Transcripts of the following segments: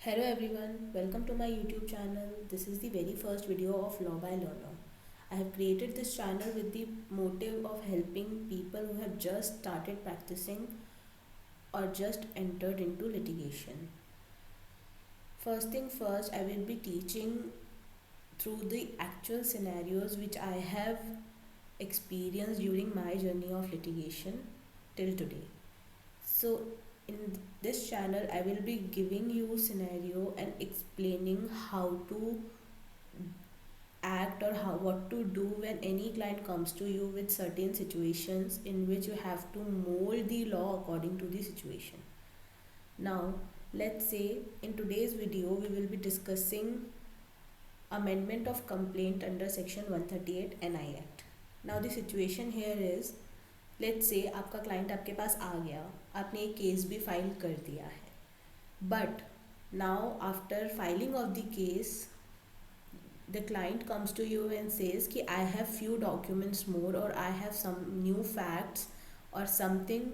Hello everyone, welcome to my YouTube channel. This is the very first video of Law by Learner. I have created this channel with the motive of helping people who have just started practicing or just entered into litigation. First thing first, I will be teaching through the actual scenarios which I have experienced during my journey of litigation till today. So in this channel I will be giving you scenario and explaining how to act or how what to do when any client comes to you with certain situations in which you have to mold the law according to the situation. Now let's say in today's video we will be discussing amendment of complaint under section 138 NI Act. Now the situation here is, let's say आपका client आपके पास आ गया, आपने एक case भी file कर दिया है, but now after filing of the case the client comes to you and says कि I have few documents more और I have some new facts और समथिंग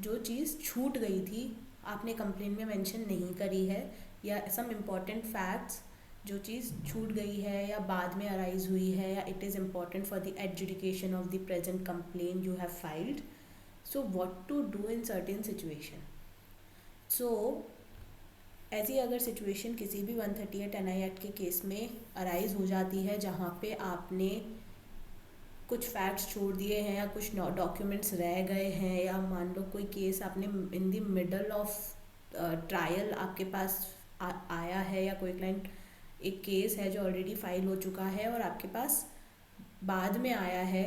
जो चीज़ छूट गई थी आपने कंप्लेंट में मेंशन नहीं करी है, या सम इम्पॉर्टेंट फैक्ट्स जो चीज़ छूट गई है या बाद में अराइज हुई है, या it is important for the adjudication of the present complaint you have filed. So what to do in certain situation. So ऐसी अगर सिचुएशन किसी भी 138 NI एक्ट के केस में अराइज हो जाती है जहाँ पे आपने कुछ फैक्ट्स छोड़ दिए हैं या कुछ डॉक्यूमेंट्स रह गए हैं, या मान लो कोई केस आपने in the middle of trial आपके पास आया है, या कोई क्लाइंट एक केस है जो ऑलरेडी फाइल हो चुका है और आपके पास बाद में आया है,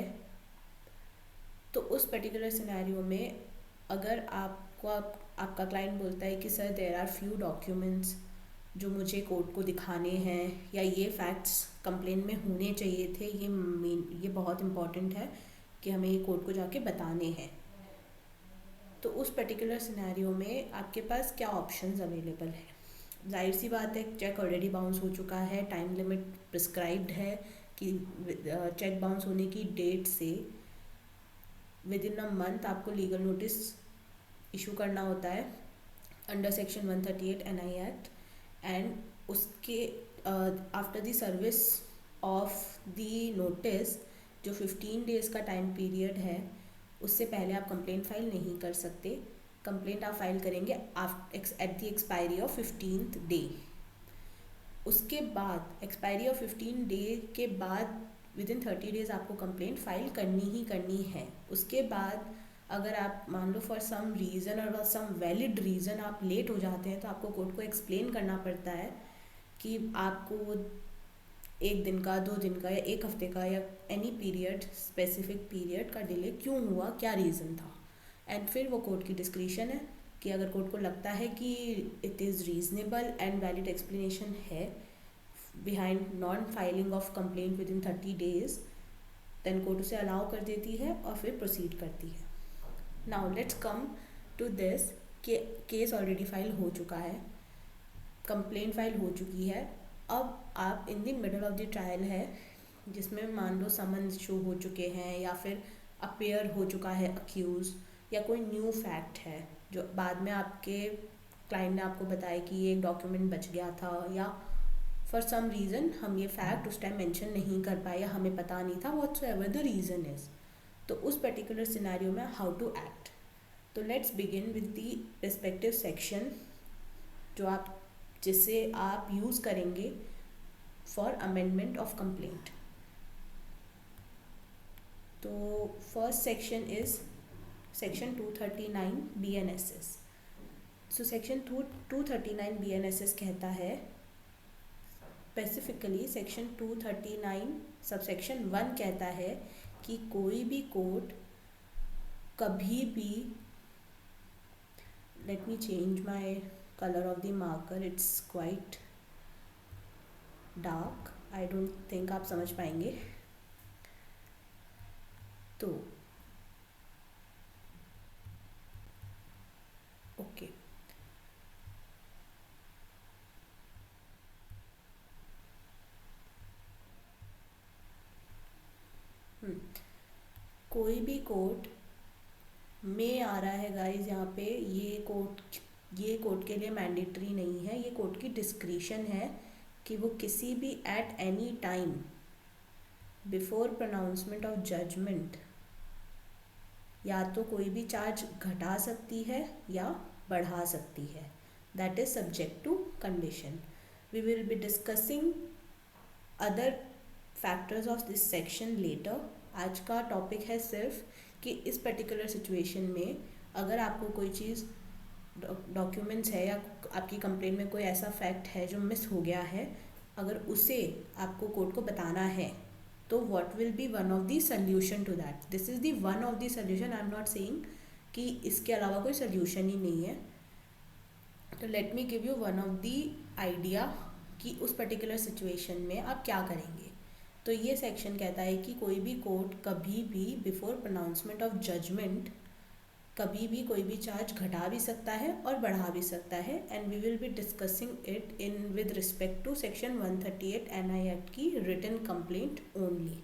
तो उस पर्टिकुलर सिनेरियो में अगर आपका क्लाइंट बोलता है कि sir there are few documents जो मुझे कोर्ट को दिखाने हैं, या ये फैक्ट्स कंप्लेंट में होने चाहिए थे, ये बहुत इम्पॉर्टेंट है कि हमें ये कोर्ट को जाके बताने हैं, तो उस पर्टिकुलर सिनेरियो में आपके पास क्या ऑप्शंस अवेलेबल है. जाहिर सी बात है, चेक ऑलरेडी बाउंस हो चुका है, टाइम लिमिट प्रिस्क्राइब्ड है कि चेक बाउंस होने की डेट से विद इन अ मंथ आपको लीगल नोटिस इशू करना होता है under section 138 NI act. And उसके after the service of the notice जो 15 डेज़ का टाइम पीरियड है, उससे पहले आप कंप्लेंट फाइल नहीं कर सकते. कंप्लेंट आप फाइल करेंगे at the expiry of 15th day. उसके बाद एक्सपायरी ऑफ 15 डे के बाद विद इन 30 डेज़ आपको कंप्लेंट फाइल करनी ही करनी है. उसके बाद अगर आप मान लो फॉर सम रीज़न और सम वैलिड रीज़न आप लेट हो जाते हैं, तो आपको कोर्ट को एक्सप्लेन करना पड़ता है कि आपको 1 दिन का, 2 दिन का, या 1 हफ्ते का, या एनी पीरियड, स्पेसिफिक पीरियड का डिले क्यों हुआ, क्या रीज़न था. एंड फिर वो कोर्ट की डिस्क्रिशन है कि अगर कोर्ट को लगता है कि it is reasonable and valid explanation है behind non filing of complaint within 30 days, then court उसे अलाउ कर देती है और फिर प्रोसीड करती है. Now let's come to this कि केस ऑलरेडी फाइल हो चुका है, कंप्लेंट फाइल हो चुकी है, अब आप in the middle of the trial है जिसमें मान लो समन्स इशू हो चुके हैं, या फिर अपेयर हो चुका है अक्यूज़, या कोई न्यू फैक्ट है जो बाद में आपके क्लाइंट ने आपको बताया कि ये एक डॉक्यूमेंट बच गया था, या फॉर सम रीज़न हम ये फैक्ट उस टाइम मेंशन नहीं कर पाए या हमें पता नहीं था, व्हाटसोएवर द रीज़न इज़. तो उस पर्टिकुलर सिनेरियो में हाउ टू एक्ट. तो let's begin with the respective section जिसे आप यूज़ करेंगे फॉर अमेंडमेंट ऑफ कंप्लेंट. तो first section is section 239 BNSS. So section 239 BNSS कहता है, स्पेसिफिकली सेक्शन 239 सबसेक्शन 1 कहता है कि कोई भी कोर्ट कभी भी, let me change my colour of the marker, it's quite dark, I don't think आप समझ पाएंगे. तो ओके, कोई भी कोर्ट में आ रहा है गाइस, यहाँ पे ये कोर्ट ये कोर्ट के लिए मैंडेटरी नहीं है, ये कोर्ट की डिस्क्रिशन है कि वो किसी भी at any time before pronouncement of judgement या तो कोई भी चार्ज घटा सकती है या बढ़ा सकती है. That is subject to condition. We will be discussing other factors of this section later. आज का टॉपिक है सिर्फ कि इस पर्टिकुलर सिचुएशन में अगर आपको कोई चीज़ डॉक्यूमेंट्स है या आपकी कंप्लेंट में कोई ऐसा फैक्ट है जो मिस हो गया है, अगर उसे आपको कोर्ट को बताना है तो what will be one of the solution to that. This is the one of the solution. I am not saying कि इसके अलावा कोई सल्यूशन ही नहीं है. तो let me give you one of the idea कि उस पर्टिकुलर सिचुएशन में आप क्या करेंगे. तो ये सेक्शन कहता है कि कोई भी कोर्ट कभी भी बिफोर प्रोनाउंसमेंट ऑफ जजमेंट कभी भी कोई भी चार्ज घटा भी सकता है और बढ़ा भी सकता है. And we will be discussing it in with respect to section 138 NI act की written complaint only.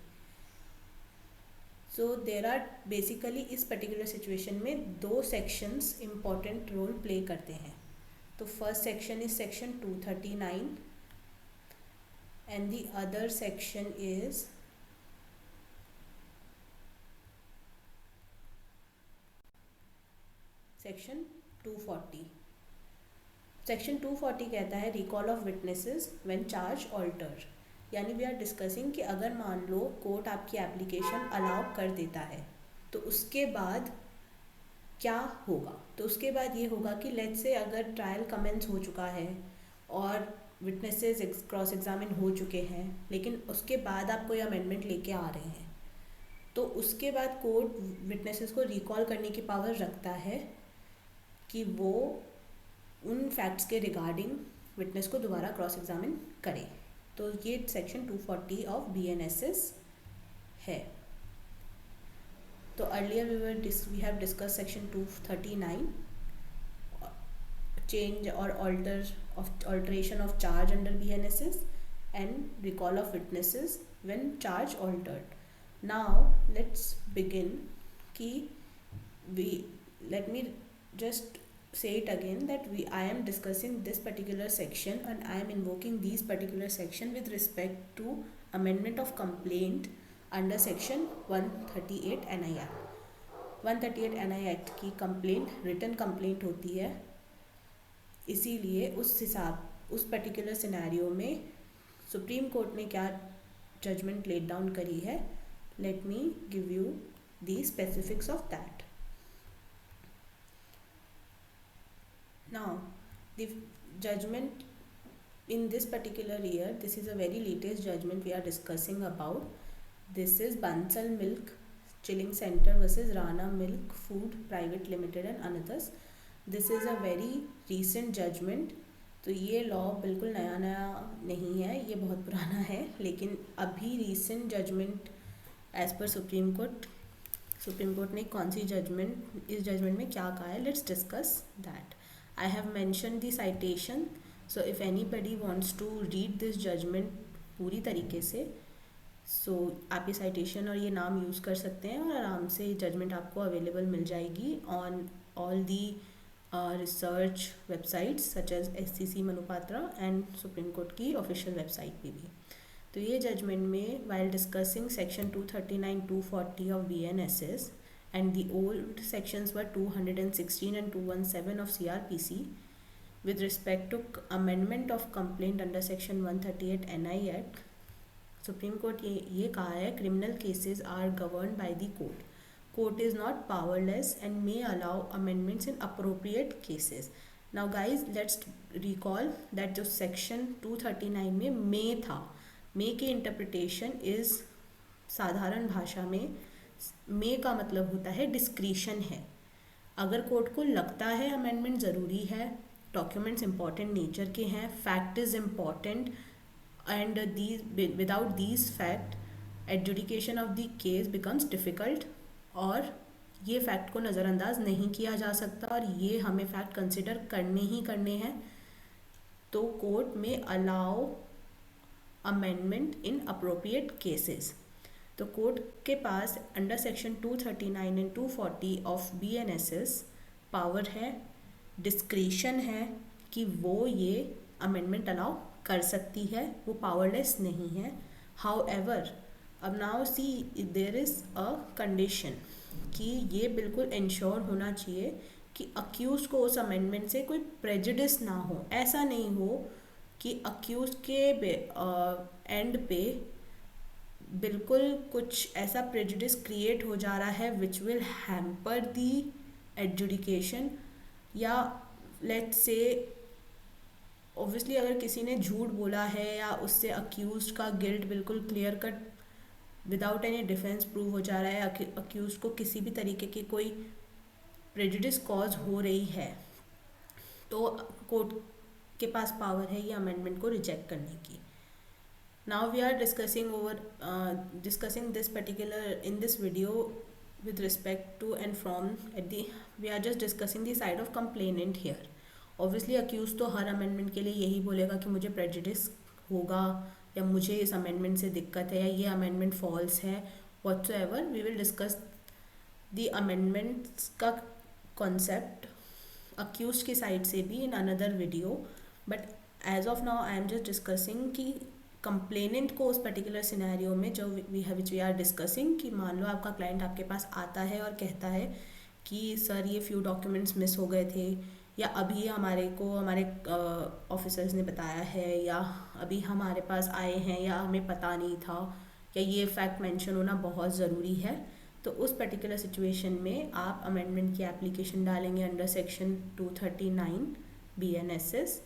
So there are basically इस पर्टिकुलर सिचुएशन में दो सेक्शंस इम्पॉर्टेंट रोल प्ले करते हैं. तो first section is section 239 and the other section is section 240. section 240 कहता है recall of witnesses when charge alter. यानी वी आर डिस्कसिंग कि अगर मान लो कोर्ट आपकी एप्लीकेशन अलाउ कर देता है तो उसके बाद क्या होगा. तो उसके बाद ये होगा कि लेट्स से अगर ट्रायल कमेंस हो चुका है और विटनेसेस क्रॉस एग्जामिन हो चुके हैं, लेकिन उसके बाद आप कोई अमेंडमेंट लेके आ रहे हैं, तो उसके बाद कोर्ट विटनेसेस को रिकॉल करने की पावर रखता है कि वो उन फैक्ट्स के रिगार्डिंग विटनेस को दोबारा क्रॉस एग्जामिन करे. तो ये सेक्शन 240 ऑफ BNSS है. तो earlier we have discuss section 239 change or alteration of charge under BNSS and recall of witnesses when charge altered. Now let's begin ki let me just say it again that I am discussing this particular section and I am invoking these particular section with respect to amendment of complaint under section 138 NI Act. 138 NI Act की complaint written complaint होती है, इसीलिए उस particular scenario में supreme court ने क्या judgement let down करी है. Let me give you the specifics of that. Now the judgement in this particular year, this is a very latest judgement we are discussing about. This is Bansal milk chilling centre versus Rana milk food private limited and others this. Is is a वेरी judgement जजमेंट. तो ये law बिल्कुल नया नहीं है, ये बहुत पुराना है, लेकिन अभी recent judgement as per supreme court ने कौन सी जजमेंट, इस जजमेंट में क्या कहा है, let's discuss that. I have mention the citation, so if anybody wants to read this judgement पूरी तरीके से, सो आप ये साइटेशन और ये नाम यूज़ कर सकते हैं और आराम से जजमेंट आपको अवेलेबल मिल जाएगी on all the research websites such as SCC Manupatra and supreme court की ऑफिशियल वेबसाइट पे भी. तो ये जजमेंट में while discussing section 239, 240 of BNSS and the old sections were 216 and 217 of CRPC with respect to amendment of complaint under section 138 NI Act. Supreme court ये कहा है criminal cases are governed by the court. Court is not powerless and may allow amendments in appropriate cases. Now guys, let's recall that जो section 239 में may था, may की interpretation is साधारण भाषा में may का मतलब होता है discretion है. अगर कोर्ट को लगता है अमेंडमेंट ज़रूरी है, डॉक्यूमेंट्स इम्पॉर्टेंट नेचर के हैं, fact is important and without these fact adjudication of the case becomes difficult, और ये फैक्ट को नज़रअंदाज नहीं किया जा सकता और ये हमें फैक्ट कंसिडर करने ही करने हैं, तो कोर्ट में allow amendment in appropriate cases. तो कोर्ट के पास under section 239 and 240 of BNSS power है डिस्क्रिशन है कि वो ये अमेंडमेंट अलाउ कर सकती है, वो पावरलेस नहीं है। हाउ एवर, अब now see there is a condition कि ये बिल्कुल इंश्योर होना चाहिए कि अक्यूज को उस अमेंडमेंट से कोई प्रेजुडिस ना हो। ऐसा नहीं हो कि अक्यूज के एंड पे बिल्कुल कुछ ऐसा प्रेजुडिस क्रिएट हो जा रहा है which will hamper the adjudication, या लेट्स से ऑब्वियसली अगर किसी ने झूठ बोला है या उससे अक्यूज का गिल्ट बिल्कुल clear cut without any defence prove हो जा रहा है, अक्यूज को किसी भी तरीके की कोई प्रेजुडिस कॉज हो रही है, तो कोर्ट के पास पावर है ये अमेंडमेंट को रिजेक्ट करने की। Now we are discussing this particular in this video with respect to and from we are just discussing the side of complainant here. Obviously accused तो हर amendment के लिए यही बोलेगा कि मुझे prejudice होगा या मुझे इस amendment से दिक्कत है या ये amendment false है, whatsoever we will discuss the amendments का concept accused की side से भी in another video, but as of now I am just discussing कि कंप्लेनेंट को उस पर्टिकुलर सिनेरियो में जो विच वी आर डिस्कसिंग कि मान लो आपका क्लाइंट आपके पास आता है और कहता है कि सर ये फ्यू डॉक्यूमेंट्स मिस हो गए थे, या अभी हमारे ऑफिसर्स ने बताया है, या अभी हमारे पास आए हैं, या हमें पता नहीं था, या ये फैक्ट मेंशन होना बहुत ज़रूरी है। तो उस पर्टिकुलर सिचुएशन में आप अमेंडमेंट की एप्लीकेशन डालेंगे अंडर सेक्शन 239 BNSS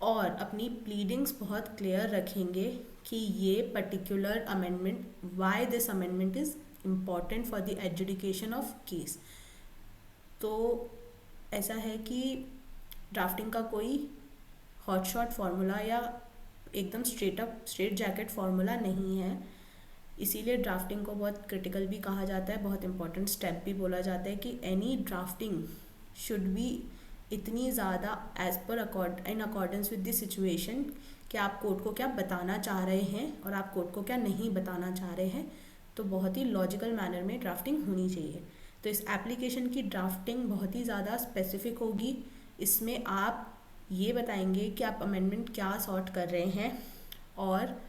और अपनी प्लीडिंग्स बहुत क्लियर रखेंगे कि ये particular amendment, why this amendment is important for the adjudication of case. तो ऐसा है कि ड्राफ्टिंग का कोई हॉट शॉट फार्मूला या एकदम स्ट्रेट जैकेट फार्मूला नहीं है, इसीलिए ड्राफ्टिंग को बहुत क्रिटिकल भी कहा जाता है, बहुत इंपॉर्टेंट स्टेप भी बोला जाता है कि एनी ड्राफ्टिंग शुड बी इतनी ज़्यादा as per in accordance with the situation कि आप कोर्ट को क्या बताना चाह रहे हैं और आप कोर्ट को क्या नहीं बताना चाह रहे हैं, तो बहुत ही लॉजिकल मैनर में ड्राफ्टिंग होनी चाहिए। तो इस एप्लीकेशन की ड्राफ्टिंग बहुत ही ज़्यादा स्पेसिफिक होगी। इसमें आप ये बताएंगे कि आप अमेंडमेंट क्या सॉर्ट कर रहे हैं और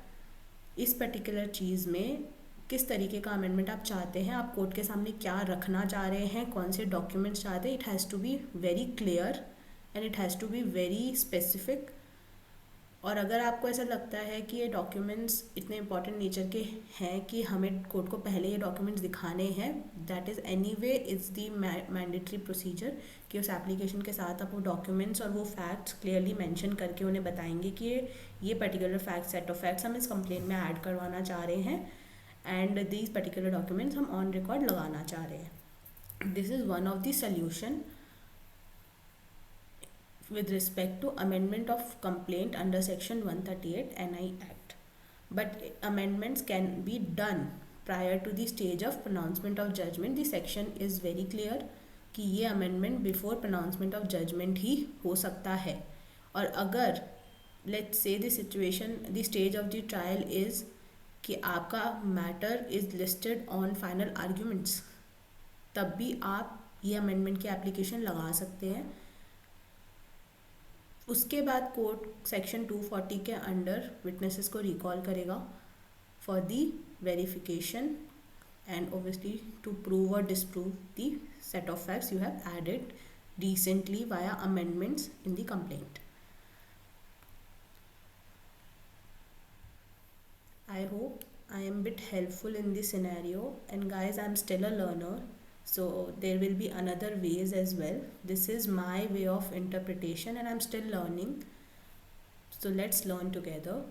इस पर्टिकुलर चीज़ में किस तरीके का अमेंडमेंट आप चाहते हैं, आप कोर्ट के सामने क्या रखना चाह रहे हैं, कौन से डॉक्यूमेंट्स चाहते हैं। It has to be very clear and it has to be very specific. और अगर आपको ऐसा लगता है कि ये डॉक्यूमेंट्स इतने इंपॉर्टेंट नेचर के हैं कि हमें कोर्ट को पहले ये डॉक्यूमेंट्स दिखाने हैं, that is anyway it's the mandatory procedure कि उस एप्लीकेशन के साथ आप वो डॉक्यूमेंट्स और वो फैक्ट्स क्लियरली मेंशन करके उन्हें बताएंगे कि ये particular facts, set of facts हम इस कंप्लेंट में ऐड करवाना चाह रहे हैं एंड दीज पर्टिकुलर डॉक्यूमेंट्स हम ऑन रिकॉर्ड लगाना चाह रहे हैं। This is one of the solution with respect to amendment of complaint under section 138 NI Act. But amendments can be done prior to the stage of pronouncement of judgment. The section is very clear कि ये amendment before pronouncement of judgment ही हो सकता है। और अगर let's say the situation, the stage of the trial is कि आपका matter is listed on final arguments, तब भी आप ये amendment की application लगा सकते हैं। उसके बाद कोर्ट सेक्शन 240 के अंडर विटनेसेस को रिकॉल करेगा for the verification and obviously to prove और disprove the set of facts you have added recently via amendments in the complaint. I hope I am a bit helpful in this scenario, and guys, I am still a learner, so there will be another ways as well. This is my way of interpretation and I'm still learning, so let's learn together.